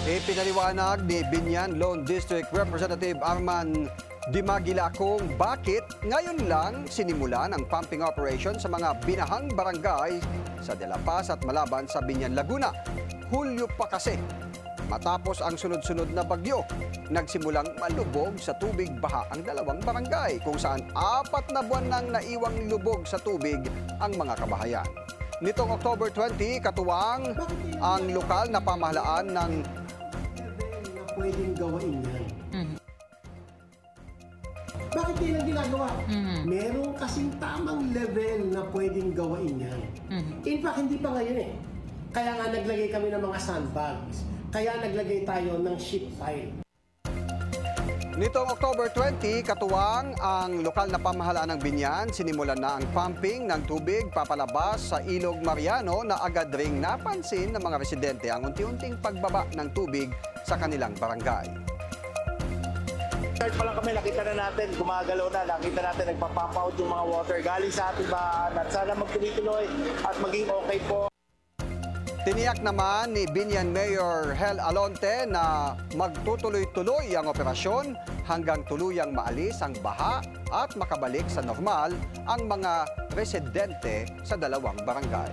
Ipinaliwanag ni Biñan Lone District Representative Arman Dimagila kung bakit ngayon lang sinimulan ang pumping operation sa mga binahang barangay sa De La Paz at Malaban sa Biñan, Laguna. Hulyo pa kasi, matapos ang sunod-sunod na bagyo, nagsimulang malubog sa tubig baha ang dalawang barangay kung saan 4 na buwan nang naiwang lubog sa tubig ang mga kabahayan. Nitong October 20, katuwang ang lokal na pamahalaan ng pwedeng gawain yan. Bakit di lang ginagawa? Meron kasing tamang level na pwedeng gawain yan. In fact, hindi pa ngayon eh. Kaya nga naglagay kami ng mga sandbags. Kaya naglagay tayo ng sheet pile. Nitong October 20, katuwang ang lokal na pamahalaan ng Biñan, sinimulan na ang pumping ng tubig papalabas sa Ilog Mariano na agad ring napansin ng mga residente ang unti-unting pagbaba ng tubig sa kanilang barangay. Start pa lang kami, nakita na natin, gumagalaw na, nakita natin nagpa-pump out yung mga water galing sa ating bahan at sana magtuloy-tuloy at maging okay po. Tiniyak naman ni Biñan Mayor Hel Alonte na magtutuloy-tuloy ang operasyon hanggang tuluyang maalis ang baha at makabalik sa normal ang mga residente sa dalawang barangay.